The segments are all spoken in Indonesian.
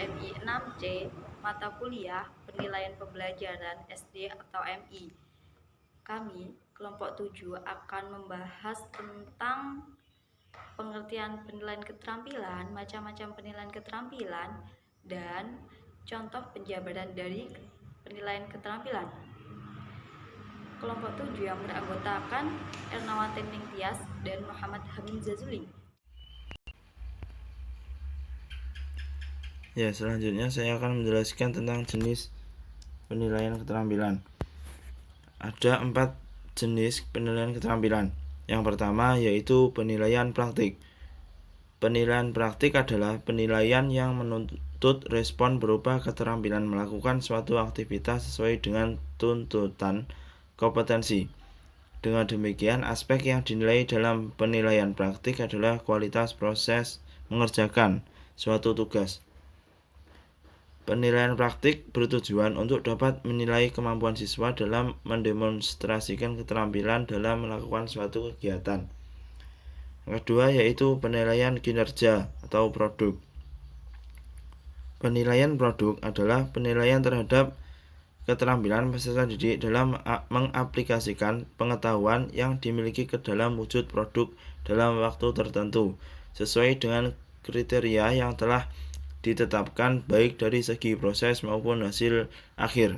MI 6C mata kuliah penilaian pembelajaran SD atau MI. Kami, kelompok 7, akan membahas tentang pengertian penilaian keterampilan, macam-macam penilaian keterampilan, dan contoh penjabaran dari penilaian keterampilan. Kelompok 7 yang beranggotakan Ernawan Tending Tias dan Muhammad Hamid Zazuli. Ya, selanjutnya saya akan menjelaskan tentang jenis penilaian keterampilan. Ada 4 jenis penilaian keterampilan. Yang pertama yaitu penilaian praktik. Penilaian praktik adalah penilaian yang menuntut respon berupa keterampilan melakukan suatu aktivitas sesuai dengan tuntutan kompetensi. Dengan demikian, aspek yang dinilai dalam penilaian praktik adalah kualitas proses mengerjakan suatu tugas. Penilaian praktik bertujuan untuk dapat menilai kemampuan siswa dalam mendemonstrasikan keterampilan dalam melakukan suatu kegiatan. Yang kedua yaitu penilaian kinerja atau produk. Penilaian produk adalah penilaian terhadap keterampilan peserta didik dalam mengaplikasikan pengetahuan yang dimiliki ke dalam wujud produk dalam waktu tertentu, sesuai dengan kriteria yang telah ditetapkan baik dari segi proses maupun hasil akhir.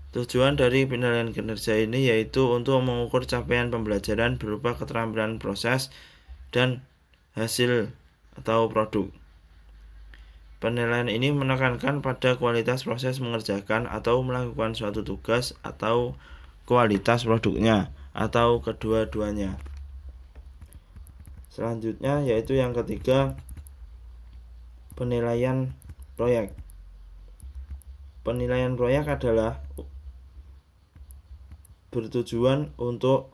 Tujuan dari penilaian kinerja ini yaitu untuk mengukur capaian pembelajaran berupa keterampilan proses dan hasil atau produk. Penilaian ini menekankan pada kualitas proses mengerjakan atau melakukan suatu tugas atau kualitas produknya atau kedua-duanya. Selanjutnya yaitu yang ketiga, penilaian proyek. Penilaian proyek adalah bertujuan untuk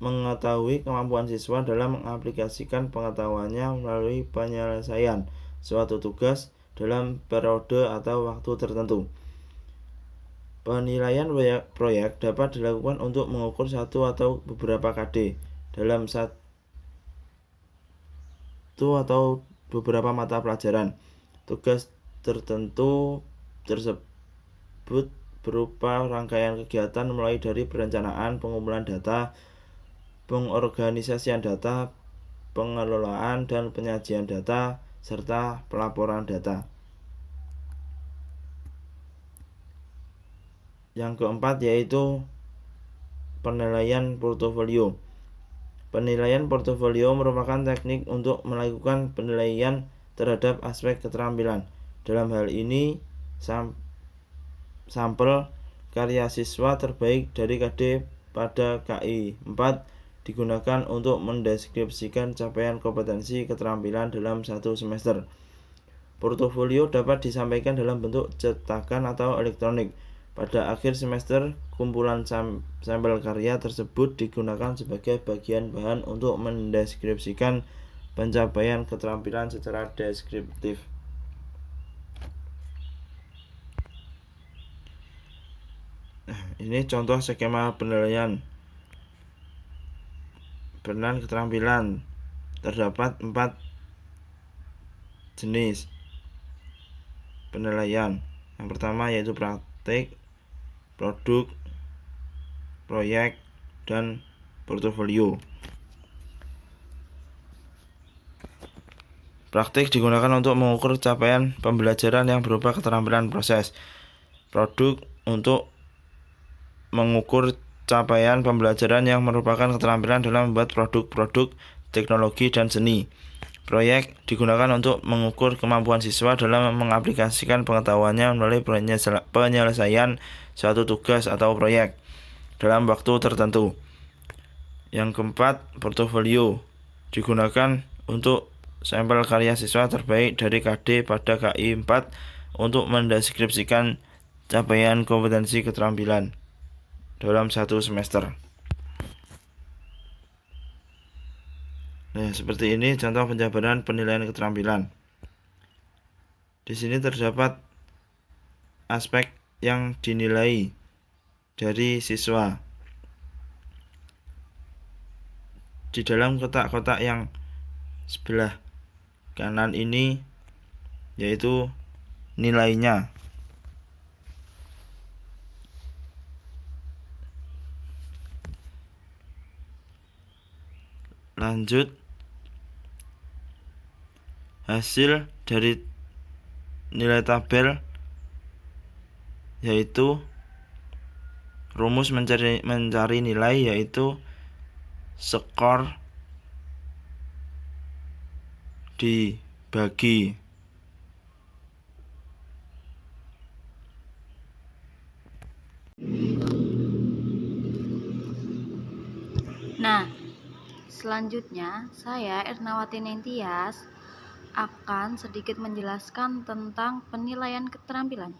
mengetahui kemampuan siswa dalam mengaplikasikan pengetahuannya melalui penyelesaian suatu tugas dalam periode atau waktu tertentu. Penilaian proyek dapat dilakukan untuk mengukur satu atau beberapa KD dalam satu atau beberapa mata pelajaran. Tugas tertentu tersebut berupa rangkaian kegiatan mulai dari perencanaan, pengumpulan data, pengorganisasian data, pengelolaan dan penyajian data, serta pelaporan data. Yang keempat yaitu penilaian portofolio. Penilaian portofolio merupakan teknik untuk melakukan penilaian terhadap aspek keterampilan. Dalam hal ini, sampel karya siswa terbaik dari KD pada KI 4 digunakan untuk mendeskripsikan capaian kompetensi keterampilan dalam satu semester. Portofolio dapat disampaikan dalam bentuk cetakan atau elektronik. Pada akhir semester, kumpulan sampel karya tersebut digunakan sebagai bagian bahan untuk mendeskripsikan pencapaian keterampilan secara deskriptif. Ini contoh skema penilaian keterampilan. Terdapat 4 jenis penilaian. Yang pertama yaitu praktik, produk, proyek, dan portofolio. Praktik digunakan untuk mengukur capaian pembelajaran yang berupa keterampilan proses. Produk untuk mengukur capaian pembelajaran yang merupakan keterampilan dalam membuat produk-produk teknologi dan seni. Proyek digunakan untuk mengukur kemampuan siswa dalam mengaplikasikan pengetahuannya melalui penyelesaian suatu tugas atau proyek dalam waktu tertentu. Yang keempat, portofolio digunakan untuk sampel karya siswa terbaik dari KD pada KI 4 untuk mendeskripsikan capaian kompetensi keterampilan dalam satu semester. Nah, seperti ini contoh penjabaran penilaian keterampilan. Di sini terdapat aspek yang dinilai dari siswa. Di dalam kotak-kotak yang sebelah kanan ini yaitu nilainya. Lanjut, hasil dari nilai tabel yaitu rumus mencari nilai, yaitu skor dibagi Nah, selanjutnya saya Ernawati Nentias akan sedikit menjelaskan tentang penilaian keterampilan.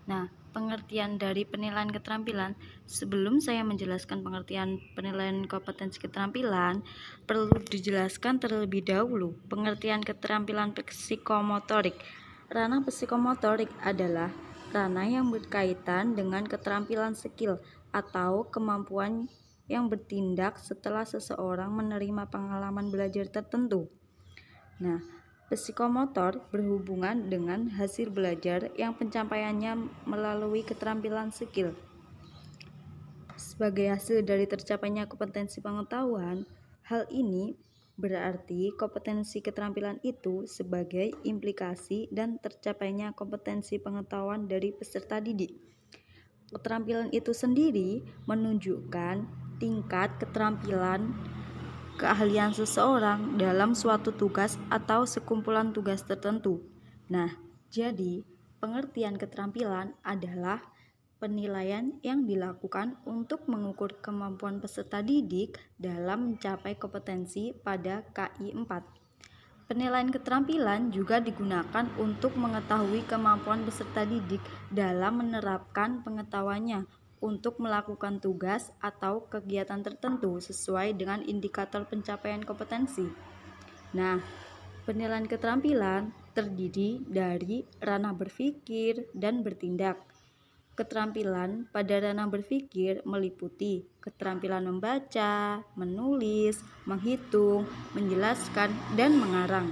Nah, pengertian dari penilaian keterampilan, sebelum saya menjelaskan pengertian penilaian kompetensi keterampilan, perlu dijelaskan terlebih dahulu pengertian keterampilan psikomotorik. Ranah psikomotorik adalah ranah yang berkaitan dengan keterampilan skill atau kemampuan yang bertindak setelah seseorang menerima pengalaman belajar tertentu. Nah, psikomotor berhubungan dengan hasil belajar yang pencapaiannya melalui keterampilan skill. Sebagai hasil dari tercapainya kompetensi pengetahuan, hal ini berarti kompetensi keterampilan itu sebagai implikasi dan tercapainya kompetensi pengetahuan dari peserta didik. Keterampilan itu sendiri menunjukkan tingkat keterampilan keahlian seseorang dalam suatu tugas atau sekumpulan tugas tertentu. Nah, jadi pengertian keterampilan adalah penilaian yang dilakukan untuk mengukur kemampuan peserta didik dalam mencapai kompetensi pada KI 4. Penilaian keterampilan juga digunakan untuk mengetahui kemampuan peserta didik dalam menerapkan pengetahuannya untuk melakukan tugas atau kegiatan tertentu sesuai dengan indikator pencapaian kompetensi. Nah, penilaian keterampilan terdiri dari ranah berpikir dan bertindak. Keterampilan pada ranah berpikir meliputi keterampilan membaca, menulis, menghitung, menjelaskan, dan mengarang.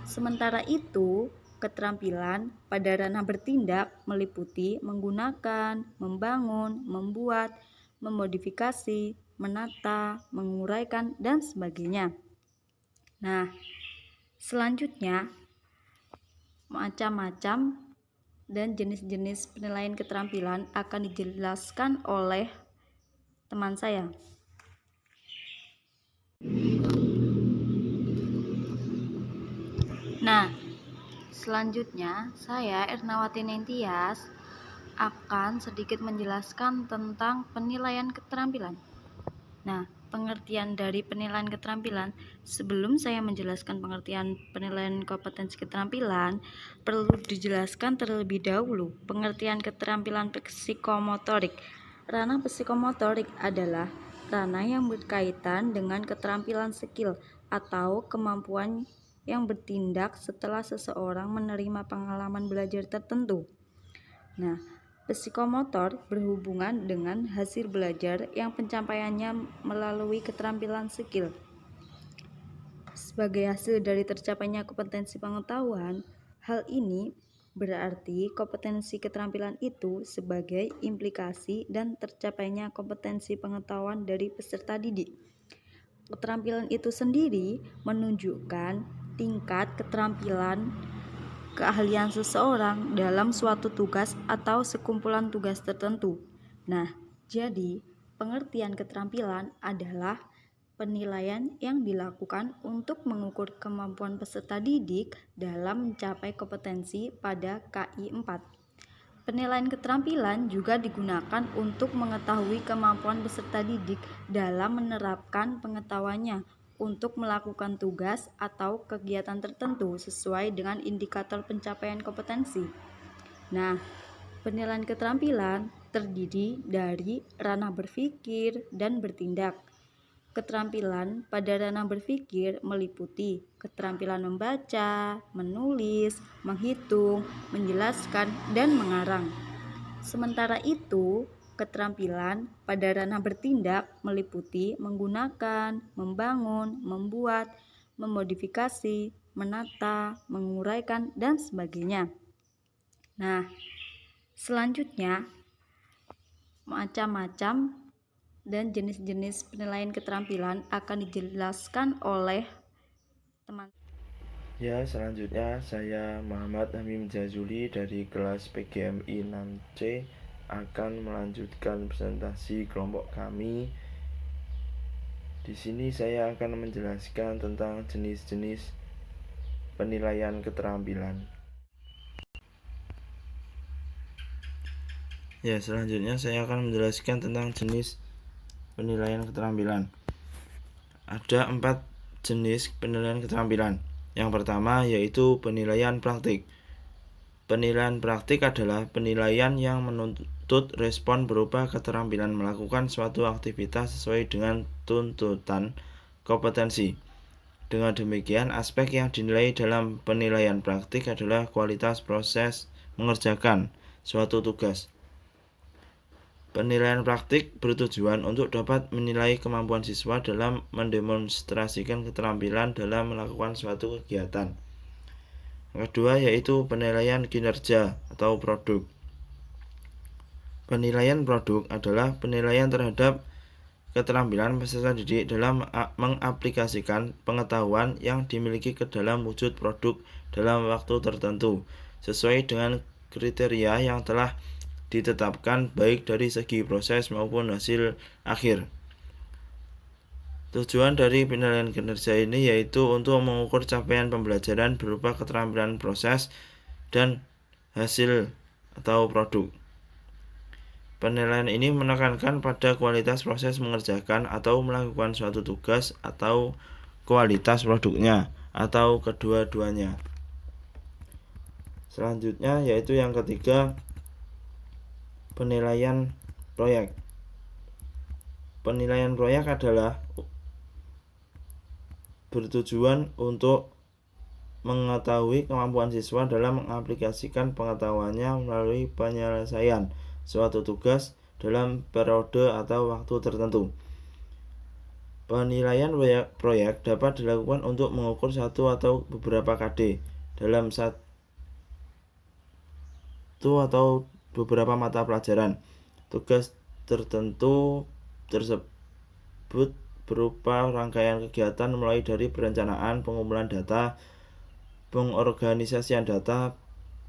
Sementara itu, keterampilan pada ranah bertindak meliputi menggunakan, membangun, membuat, memodifikasi, menata, menguraikan, dan sebagainya. Nah, selanjutnya macam-macam dan jenis-jenis penilaian keterampilan akan dijelaskan oleh teman saya. Nah, selanjutnya saya Ernawati Nentias akan sedikit menjelaskan tentang penilaian keterampilan. Nah, pengertian dari penilaian keterampilan, sebelum saya menjelaskan pengertian penilaian kompetensi keterampilan, perlu dijelaskan terlebih dahulu pengertian keterampilan psikomotorik. Ranah psikomotorik adalah ranah yang berkaitan dengan keterampilan skill atau kemampuan yang bertindak setelah seseorang menerima pengalaman belajar tertentu. Nah, psikomotor berhubungan dengan hasil belajar yang pencapaiannya melalui keterampilan skill. Sebagai hasil dari tercapainya kompetensi pengetahuan, hal ini berarti kompetensi keterampilan itu sebagai implikasi dan tercapainya kompetensi pengetahuan dari peserta didik. Keterampilan itu sendiri menunjukkan tingkat keterampilan keahlian seseorang dalam suatu tugas atau sekumpulan tugas tertentu. Nah, jadi pengertian keterampilan adalah penilaian yang dilakukan untuk mengukur kemampuan peserta didik dalam mencapai kompetensi pada KI 4. Penilaian keterampilan juga digunakan untuk mengetahui kemampuan peserta didik dalam menerapkan pengetahuannya untuk melakukan tugas atau kegiatan tertentu sesuai dengan indikator pencapaian kompetensi. Nah, penilaian keterampilan terdiri dari ranah berpikir dan bertindak. Keterampilan pada ranah berpikir meliputi keterampilan membaca, menulis, menghitung, menjelaskan, dan mengarang. Sementara itu, keterampilan pada ranah bertindak meliputi menggunakan, membangun, membuat, memodifikasi, menata, menguraikan, dan sebagainya. Nah, selanjutnya macam-macam dan jenis-jenis penilaian keterampilan akan dijelaskan oleh teman. Ya, selanjutnya saya Muhammad Hamim Jazuli dari kelas PGMI 6C akan melanjutkan presentasi kelompok kami. Di sini saya akan menjelaskan tentang jenis-jenis penilaian keterampilan. Ya, selanjutnya saya akan menjelaskan tentang jenis penilaian keterampilan. Ada 4 jenis penilaian keterampilan. Yang pertama yaitu penilaian praktik. Penilaian praktik adalah penilaian yang menuntut respon berupa keterampilan melakukan suatu aktivitas sesuai dengan tuntutan kompetensi. Dengan demikian, aspek yang dinilai dalam penilaian praktik adalah kualitas proses mengerjakan suatu tugas. Penilaian praktik bertujuan untuk dapat menilai kemampuan siswa dalam mendemonstrasikan keterampilan dalam melakukan suatu kegiatan. Yang kedua yaitu penilaian kinerja atau produk. Penilaian produk adalah penilaian terhadap keterampilan peserta didik dalam mengaplikasikan pengetahuan yang dimiliki ke dalam wujud produk dalam waktu tertentu, sesuai dengan kriteria yang telah ditetapkan baik dari segi proses maupun hasil akhir. Tujuan dari penilaian kinerja ini yaitu untuk mengukur capaian pembelajaran berupa keterampilan proses dan hasil atau produk. Penilaian ini menekankan pada kualitas proses mengerjakan atau melakukan suatu tugas atau kualitas produknya atau kedua-duanya. Selanjutnya yaitu yang ketiga, penilaian proyek. Penilaian proyek adalah bertujuan untuk mengetahui kemampuan siswa dalam mengaplikasikan pengetahuannya melalui penyelesaian suatu tugas dalam periode atau waktu tertentu. Penilaian proyek dapat dilakukan untuk mengukur satu atau beberapa KD dalam satu atau beberapa mata pelajaran. Tugas tertentu tersebut berupa rangkaian kegiatan mulai dari perencanaan, pengumpulan data, pengorganisasian data,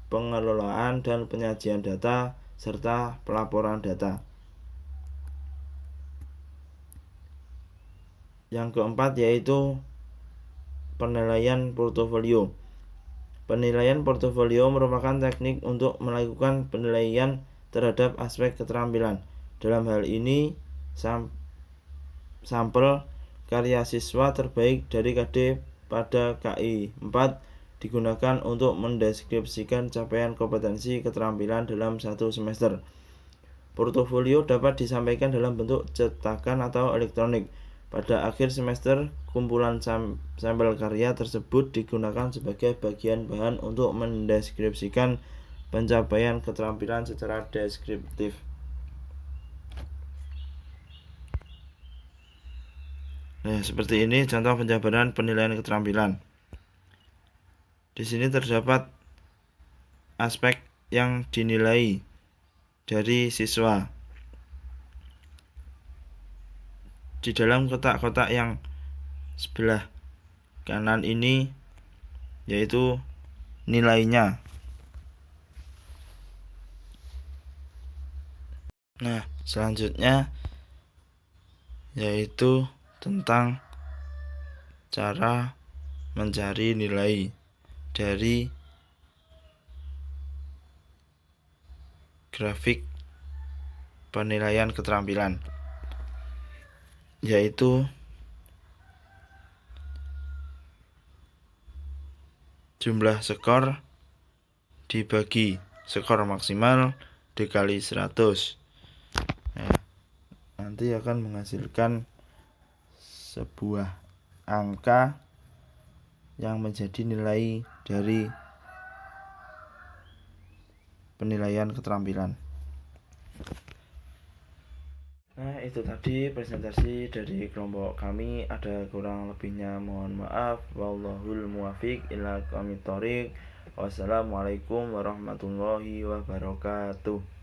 pengelolaan dan penyajian data, serta pelaporan data. Yang keempat yaitu penilaian portofolio. Penilaian portofolio merupakan teknik untuk melakukan penilaian terhadap aspek keterampilan. Dalam hal ini, sampel karya siswa terbaik dari KD pada KI 4 digunakan untuk mendeskripsikan capaian kompetensi keterampilan dalam satu semester. Portofolio dapat disampaikan dalam bentuk cetakan atau elektronik. Pada akhir semester, kumpulan sampel karya tersebut digunakan sebagai bagian bahan untuk mendeskripsikan pencapaian keterampilan secara deskriptif. Nah, seperti ini contoh penjabaran penilaian keterampilan. Di sini terdapat aspek yang dinilai dari siswa. Di dalam kotak-kotak yang sebelah kanan ini yaitu nilainya. Nah, selanjutnya yaitu tentang cara mencari nilai dari grafik penilaian keterampilan, yaitu jumlah skor dibagi skor maksimal dikali 100. Nah, nanti akan menghasilkan sebuah angka yang menjadi nilai dari penilaian keterampilan. Nah, itu tadi presentasi dari kelompok kami. Ada kurang lebihnya mohon maaf. Wallahul muwafiq ila aqwamit thoriq. Wassalamualaikum warahmatullahi wabarakatuh.